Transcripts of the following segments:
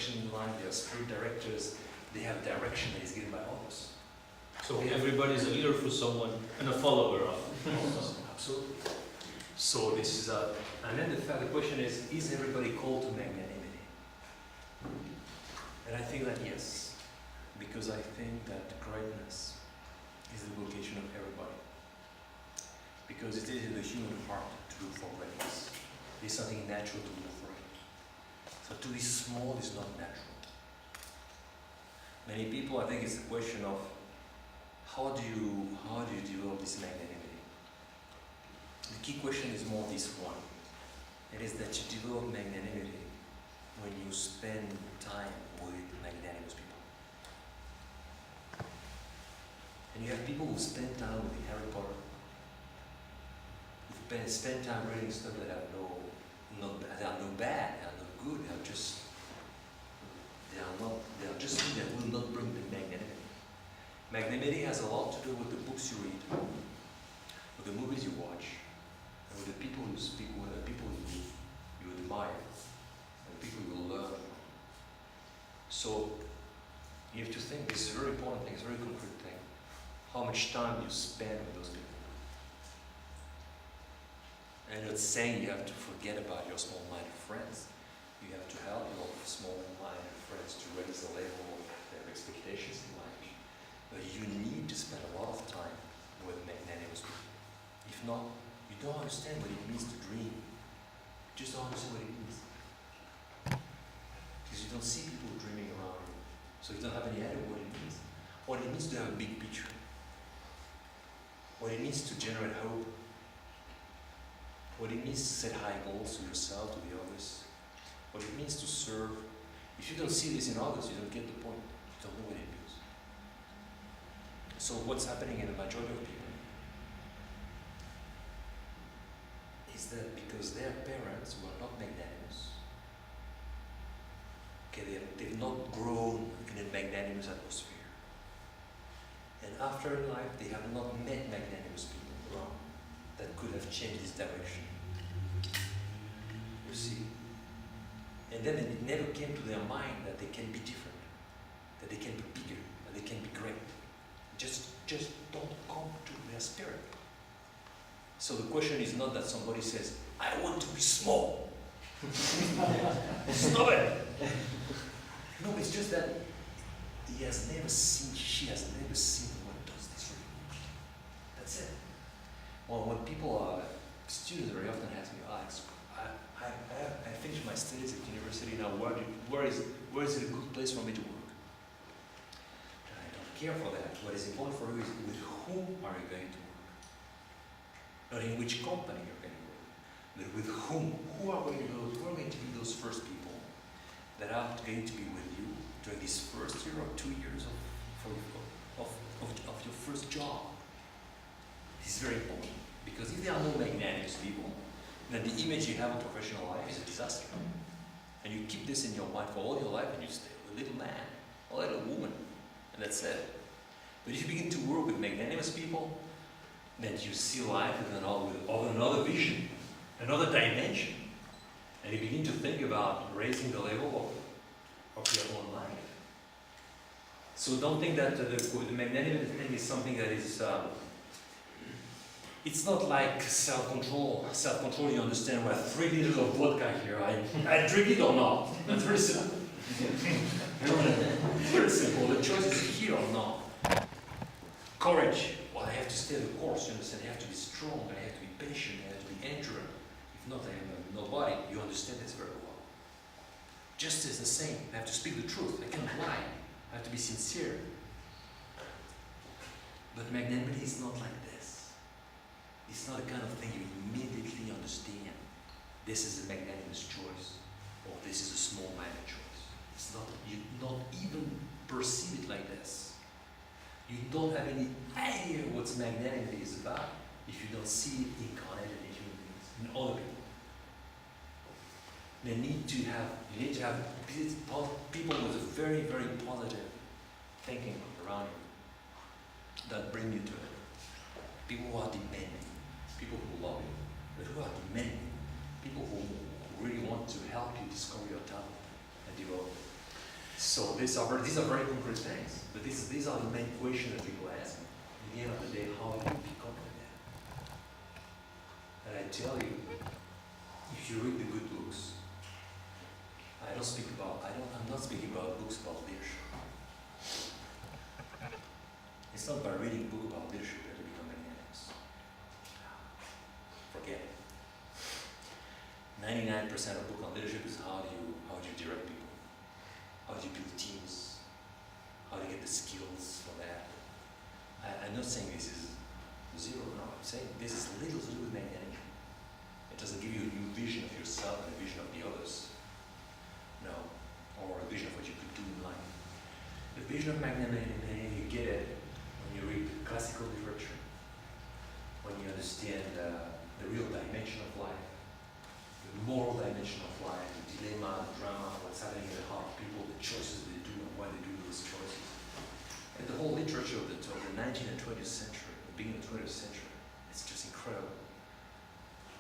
direction in life, they are spirit directors, they have direction that is given by others. So everybody is a leader for someone and a follower of. Absolutely. So this is and then the question is everybody called to magnanimity? And I think that yes, because I think that greatness is the vocation of everybody. Because it is in the human heart to look for greatness. It's something natural to look for it. So to be small is not natural. Many people, I think it's a question of how do you develop this magnanimity? The key question is more this one. It is that you develop magnanimity when you spend time with magnanimous people. And you have people who spend time with Harry Potter, who spend time reading stuff that are no bad, they are not good, they are just things that will not bring the magnanimity. Magnanimity has a lot to do with the books you read, with the movies you watch, and with the people you speak with, the people you admire, and the people you learn from. So you have to think, this is a very important thing, it's a very concrete thing, how much time you spend with those people. And I'm not saying you have to forget about your small-minded friends. You have to help your small-minded friends to raise the level of their expectations in life. But you need to spend a lot of time with magnanimous people. If not, you don't understand what it means to dream. You just don't understand what it means. Because you don't see people dreaming around you. So you don't have any idea what it means. What it means to have a big picture. What it means to generate hope. What it means to set high goals to yourself, to the others. What it means to serve. If you don't see this in others, you don't get the point. You don't know what it means. So what's happening in the majority of people is that because their parents were not magnanimous, okay, they've not grown in a magnanimous atmosphere. And after in life, they have not met magnanimous people around that could have changed this direction. You see? And then it never came to their mind that they can be different, that they can be bigger, that they can be great. Just don't come to their spirit. So the question is not that somebody says, I want to be small. Stop it! No, it's just that he has never seen, she has never seen what does this really mean. That's it. Well, when people are, students very often ask me, Alex, I finished my studies at university now, where is it a good place for me to work? I don't care for that. What is important for you is with whom are you going to work? Not in which company you're going to work, but with whom. Who are going to be those first people that are going to be with you during this first year or 2 years of your first job? This is very important. Because if there are no magnanimous people, then the image you have of professional life is a disaster. And you keep this in your mind for all your life and you stay a little man, a little woman, and that's it. But if you begin to work with magnanimous people, then you see life with another vision, another dimension. And you begin to think about raising the level of your own life. So don't think that the magnanimous thing is something that is it's not like self-control. Self-control, you understand, we have 3 liters of vodka here. I drink it or not. That's very simple. Very simple. The choice is here or not. Courage. Well, I have to stay the course, you understand. I have to be strong. I have to be patient. I have to be endurant. If not, I am nobody. You understand this very well. Justice is the same. I have to speak the truth. I cannot lie. I have to be sincere. But magnanimity is not like this. It's not the kind of thing you immediately understand. This is a magnanimous choice, or this is a small-minded choice. It's not, you don't even perceive it like this. You don't have any idea what magnanimity is about if you don't see it incarnated in human beings, in other people. You need to have people with a very, very positive thinking around you that bring you to it. People who are demanding. People who love you, but who are demanding, people who really want to help you discover your talent and develop it. So these are very concrete things, but these are the main questions that people ask. At the end of the day, how do you become like that? And I tell you, if you read the good books, I'm not speaking about books about leadership. It's not by reading a book about leadership that you become magnanimous. Forget it. 99% of book on leadership is how do you direct people? How do you build teams? How do you get the skills for that? I'm not saying this is zero, no, I'm saying this is little to do with magnanimity. It doesn't give you a new vision of yourself and a vision of the others. No, or a vision of what you could do in life. The vision of magnanimity, you get it when you read classical literature, when you understand the real dimension of life, the moral dimension of life, the dilemma, the drama, what's happening in the heart of people, the choices they do and why they do those choices. And the whole literature of the 19th and 20th century, the beginning of the 20th century, it's just incredible.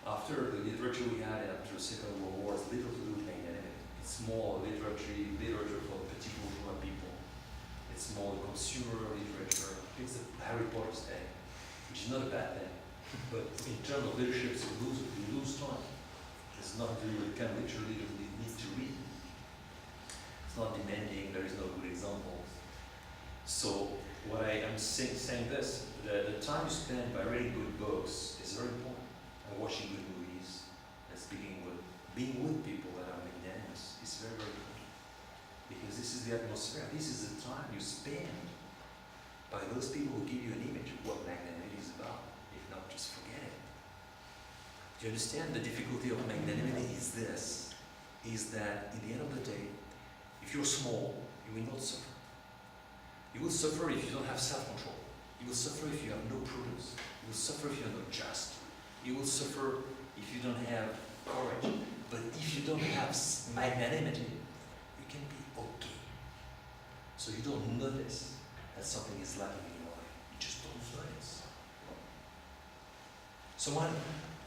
After the literature we had after the Second World War, it's little to do with magnanimity. It's more literature for the petit bourgeois people. It's more the consumer literature. It's the Harry Potter's thing, which is not a bad thing. But in terms of leadership, you lose time. It's not really the kind of literature you need to read. It's not demanding, there is no good examples. So what I am saying this, the time you spend by reading good books is very important. And watching good movies, and being with people that are magnanimous is very, very important. Because this is the atmosphere, this is the time you spend by those people who give you an image of what magnanimity is about. If not, just forget it. Do you understand the difficulty of magnanimity is this, is that in the end of the day, if you're small, you will not suffer. You will suffer if you don't have self-control. You will suffer if you have no prudence. You will suffer if you are not just. You will suffer if you don't have courage. But if you don't have magnanimity, you can be okay. So you don't notice that something is lacking in your life. You just don't notice. Someone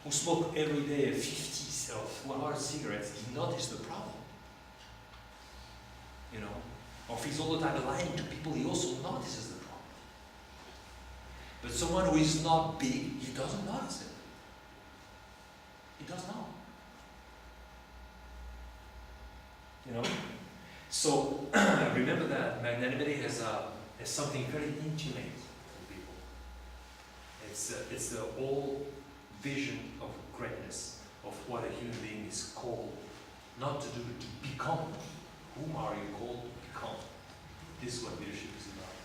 who smoked every day 50 or 100 cigarettes, he noticed the problem. You know? Or if he's all the time lying to people, he also notices the problem. But someone who is not big, he doesn't notice it. He does not. You know? So remember that magnanimity has something very intimate with people. It's the whole vision of greatness, of what a human being is called, not to do, but to become. Whom are you called to become? This is what leadership is about.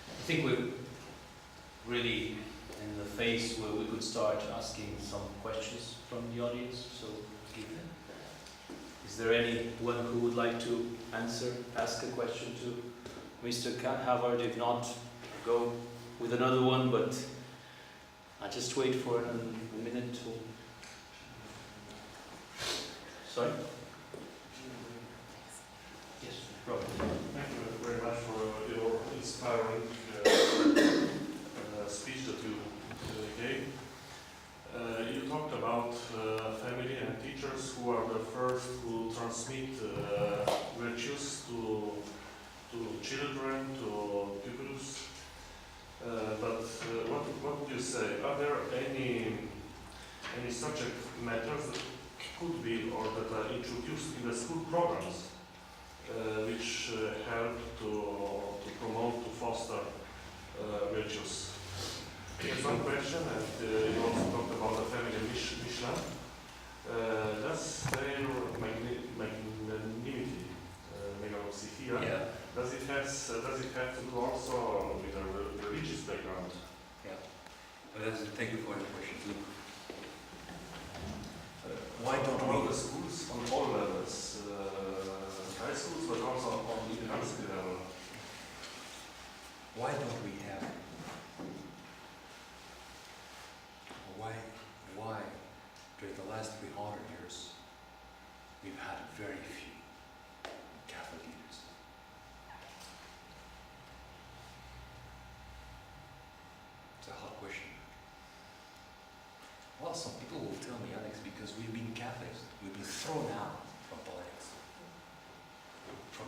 I think we're really in the phase where we could start asking some questions from the audience. So, is there anyone who would like to ask a question to Mr. Havard? If not, go with another one, but I'll just wait for a minute to... Sorry? Yes, Robert. Thank you very much for your inspiring speech that you gave. You talked about family and teachers who are the first who transmit virtues to children, to pupils. But what would you say? Are there any subject matters that could be or that are introduced in the school programs which help to promote, to foster virtues? Here's one question, and you also talked about the family Michelin. Does their magnanimity, megalopsychia, Yeah. does it have to do also with a religious background? Yeah. Thank you for your question. Look, why don't all we? the schools on all levels, high schools, but also on the university level? Why don't we have? Why during the last 300 years we've had very few Catholic leaders? It's a hot question. Well, some people will tell me, Alex, because we've been Catholics, we've been thrown out from politics, from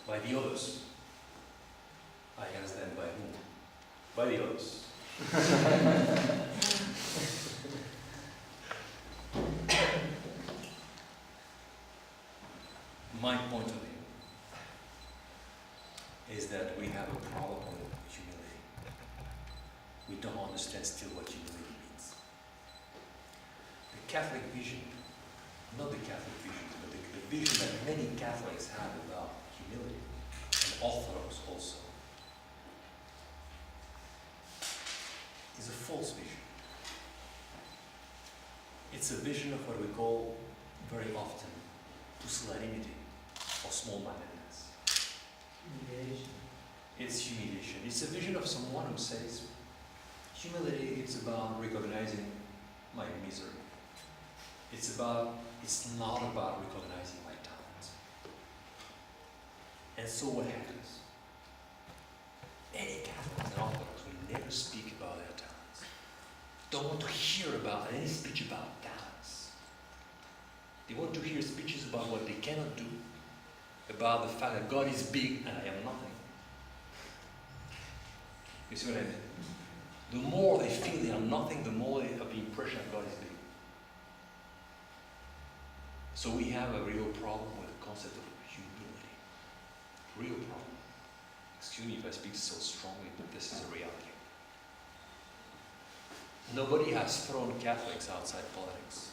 By the others. I asked them by whom? By the others. My point of view is that we have a problem with humility. We don't understand still what humility means. The Catholic vision, not the Catholic vision, but the vision that many Catholics have about humility, and Orthodox also, is a false vision. It's a vision of what we call very often pusillanimity or small-mindedness. Humiliation. It's humiliation. It's a vision of someone who says humility is about recognizing my misery. It's not about recognizing my talent. And so what happens? Any Catholic and Orthodox will never speak about their talents. Don't want to hear about any speech about talents. They want to hear speeches about what they cannot do, about the fact that God is big and I am nothing. You see what I mean? The more they feel they are nothing, the more they have the impression that God is big. So we have a real problem with the concept of humility. Real problem. Excuse me if I speak so strongly, but this is a reality. Nobody has thrown Catholics outside politics.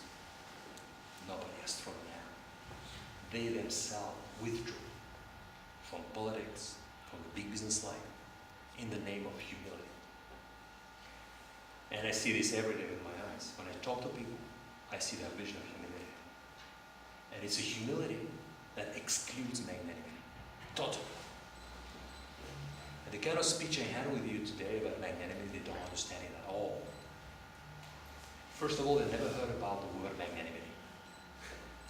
Nobody has thrown them out. They themselves withdrew from politics, from the big business life, in the name of humility. And I see this every day with my eyes. When I talk to people, I see that vision of humility. And it's a humility that excludes magnanimity. Totally. And the kind of speech I had with you today about magnanimity, they don't understand it at all. First of all, they never heard about the word magnanimity.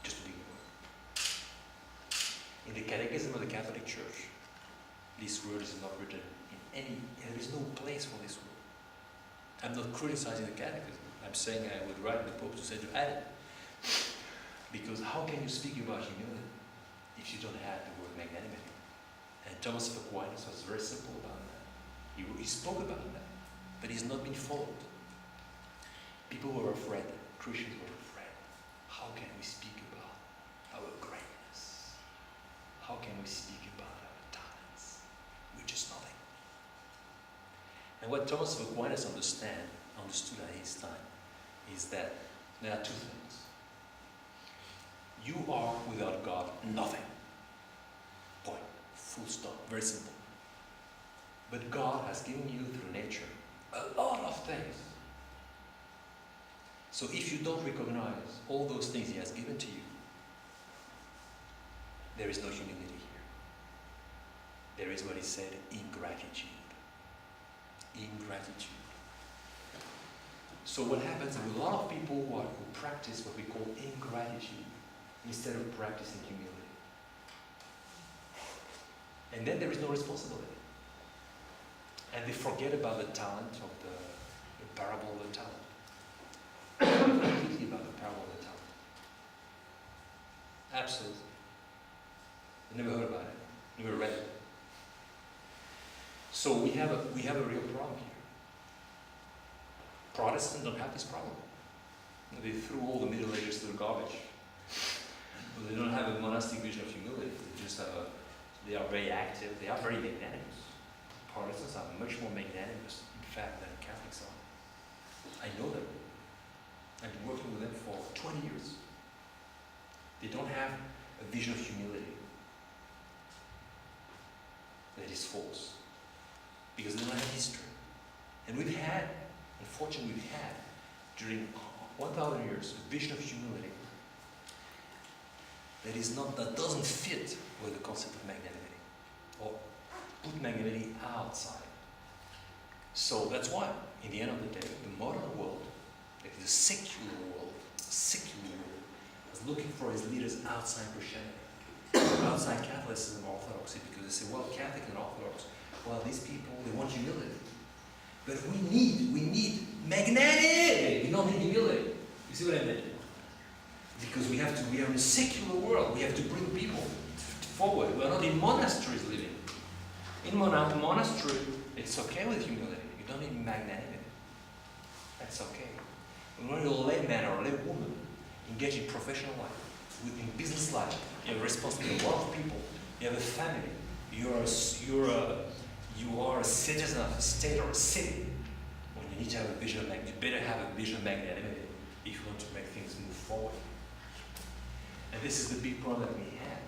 Just a big word. In the Catechism of the Catholic Church, this word is not written in any, there is no place for this word. I'm not criticizing the Catechism. I'm saying I would write the Pope to say to add it. Because how can you speak about humility if you don't have the word magnanimity? And Thomas of Aquinas was very simple about that. He spoke about that, but he's not been followed. People were afraid, Christians were afraid. How can we speak about our greatness? How can we speak about our talents? We're just nothing. And what Thomas of Aquinas understood at his time, is that there are two things. You are without God nothing. Point. Full stop. Very simple. But God has given you through nature a lot of things. So if you don't recognize all those things He has given to you, there is no humility here. There is what He said, ingratitude. Ingratitude. So what happens with a lot of people who practice what we call ingratitude instead of practicing humility. And then there is no responsibility. And they forget about the talent of the parable of the talent. Completely about the parable of the talent. Absolutely. They never heard about it. Never read it. So we have a real problem here. Protestants don't have this problem. They threw all the Middle Ages to the garbage. But they don't have a monastic vision of humility. They are very active. They are very magnanimous. Protestants are much more magnanimous, in fact, than Catholics are. I know them. I've been working with them for 20 years. They don't have a vision of humility. That is false. Because they don't have history. And unfortunately we've had, during 1,000 years, a vision of humility that doesn't fit with the concept of magnanimity, or put magnanimity outside. So that's why, in the end of the day, the modern world, the secular world, is looking for its leaders outside Christianity, outside Catholicism and Orthodoxy, because they say, well, Catholic and Orthodox, well, these people, they want humility. But we need magnanimity. We don't need humility. You see what I mean? Because we are in a secular world. We have to bring people forward. We are not in monasteries living. In monastery, it's okay with humility. You don't need magnanimity. That's okay. When you're a layman or a laywoman, engage in professional life, in business life, you have responsibility to a lot of people. You have a family. You are a citizen of a state or a city. When you need to have a vision of magnanimity, you better have a vision of magnanimity if you want to make things move forward. And this is the big problem that we have.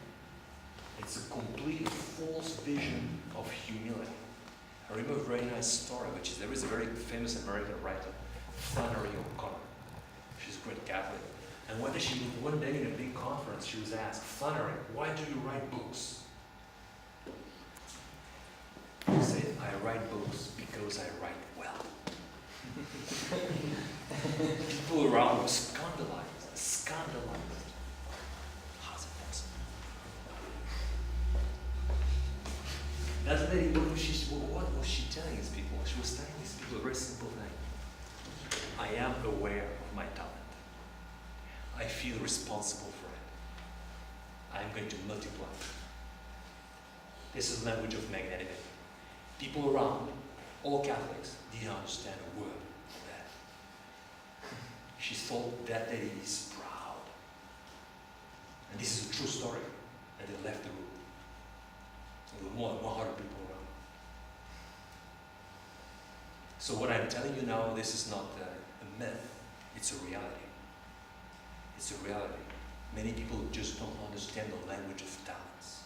It's a complete false vision of humility. I remember a very nice story, which is there is a very famous American writer, Flannery O'Connor. She's a great Catholic. And one day in a big conference, she was asked, Flannery, why do you write books? She said, I write books because I write well. People around were scandalized. How's it possible? That lady, what was she telling these people? She was telling these people a very simple thing. I am aware of my talent. I feel responsible for it. I'm going to multiply. This is the language of magnanimity. People around, all Catholics, didn't understand a word of that. She thought that lady is proud. And this is a true story. And they left the room. There were more than 100 people around. So what I'm telling you now, this is not a myth. It's a reality. It's a reality. Many people just don't understand the language of talents.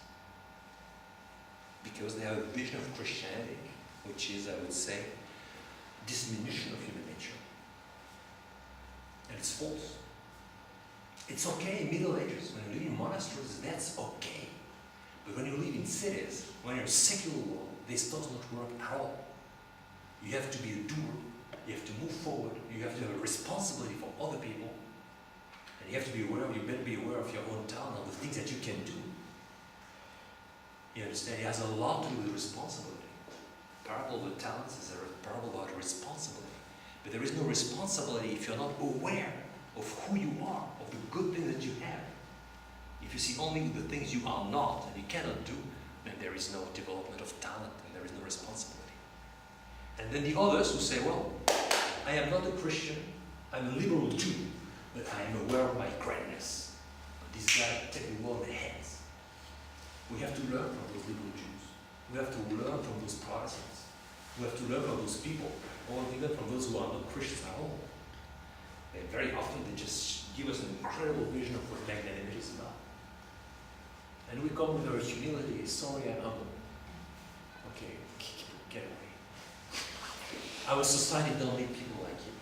Because they have a vision of Christianity, which is, I would say, diminution of human nature. And it's false. It's okay in Middle Ages, when you live in monasteries, that's okay. But when you live in cities, when you're a secular world, this does not work at all. You have to be a doer. You have to move forward. You have to have a responsibility for other people. And you have to be aware of, you better be aware of your own talent and the things that you can do. You understand? It has a lot to do with responsibility. The parable of the talents is a parable about responsibility. But there is no responsibility if you're not aware of who you are, of the good things that you have. If you see only the things you are not and you cannot do, then there is no development of talent and there is no responsibility. And then the others who say, well, I am not a Christian, I'm a liberal Jew, but I am aware of my greatness. These guys take the world in their hands. We have to learn from those liberal Jews. We have to learn from those Protestants. We have to learn from those people, or even from those who are not Christians at all. And very often they just give us an incredible vision of what magnanimity is about. And we come with our humility, sorry, I'm humble. Okay, get away. Our society don't need people like you.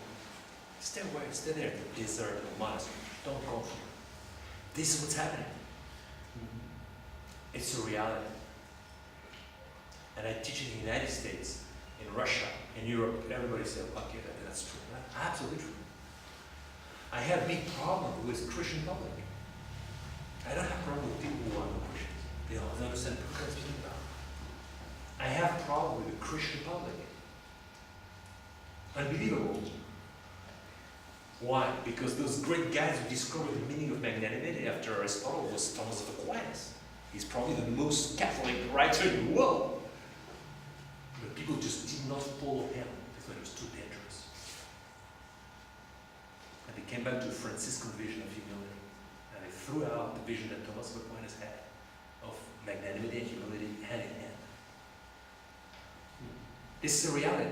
Stay away, stay there in the desert or monastery. Don't come here. This is what's happening. It's a reality. And I teach in the United States, in Russia, in Europe, everybody says, okay, that's true. That's absolutely true. I have a big problem with Christian public. I don't have a problem with people who are not Christians. They don't understand what I'm speaking about. I have a problem with the Christian public. Unbelievable. Why? Because those great guys who discovered the meaning of magnanimity after Aristotle was Thomas of Aquinas. He's probably the most Catholic writer in the world. But people just did not follow him because it was too dangerous. And they came back to the Franciscan vision of humility. And they threw out the vision that Thomas of Aquinas had of magnanimity and humility hand in hand. This is a reality.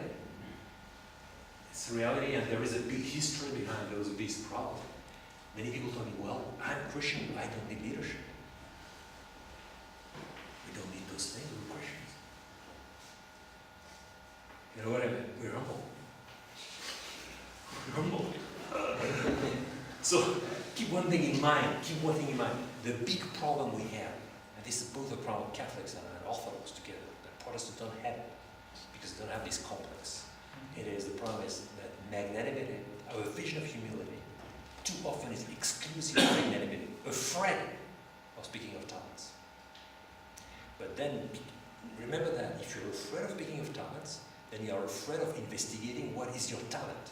It's a reality, and there is a big history behind these problems. Many people tell me, well, I'm Christian, I don't need leadership. We don't need those things, we're Christians. You know what I mean? We're humble. We're humble. So keep one thing in mind, The big problem we have, and this is both a problem of Catholics and Orthodox together, that Protestants don't have it, because they don't have this complex. It is, the problem is that magnanimity, our vision of humility, too often is exclusive magnanimity, afraid of speaking of talents. But then, remember that if you're afraid of speaking of talents, then you are afraid of investigating what is your talent.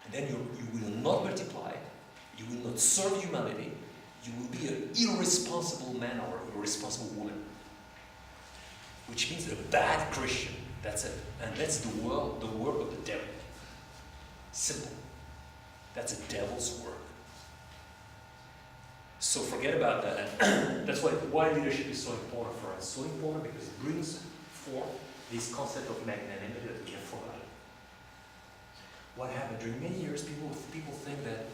And then you will not multiply, you will not serve humanity, you will be an irresponsible man or irresponsible woman. Which means a bad Christian. That's it. And that's the work of the devil. Simple. That's a devil's work. So forget about that. And that's why leadership is so important for us. So important because it brings forth this concept of magnanimity that we have forgotten. What happened? During many years, people think that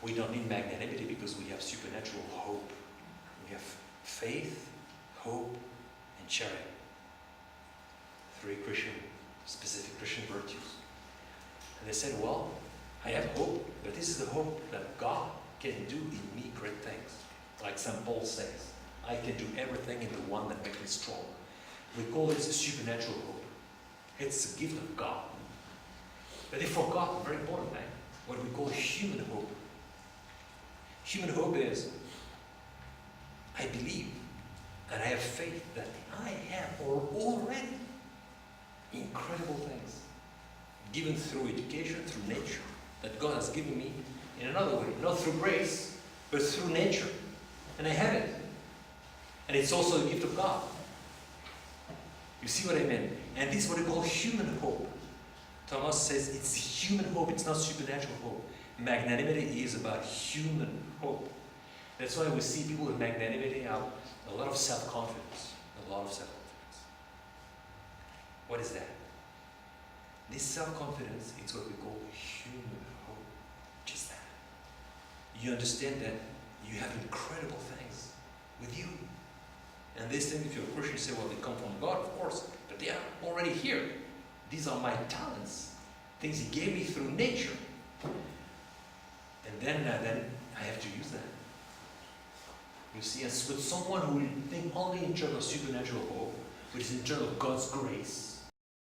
we don't need magnanimity because we have supernatural hope. We have faith, hope, and charity. 3 specific Christian virtues. And they said, well, I have hope, but this is the hope that God can do in me great things. Like St. Paul says, I can do everything in the one that makes me strong. We call it supernatural hope. It's a gift of God. But they forgot a very important thing, what we call human hope. Human hope is, I believe and I have faith that I have already incredible things given through education, through nature, that God has given me in another way, not through grace, but through nature. And I have it. And it's also a gift of God. You see what I mean? And this is what we call human hope. Thomas says it's human hope, it's not supernatural hope. Magnanimity is about human hope. That's why we see people with magnanimity have a lot of self-confidence. A lot of self-confidence. What is that? This self-confidence is what we call human hope. Just that. You understand that you have incredible things with you. And these things, if you're a Christian, you say, well, they come from God, of course, but they are already here. These are my talents, things He gave me through nature. And then I have to use that. You see, as with someone who will think only in terms of supernatural hope, which is in terms of God's grace,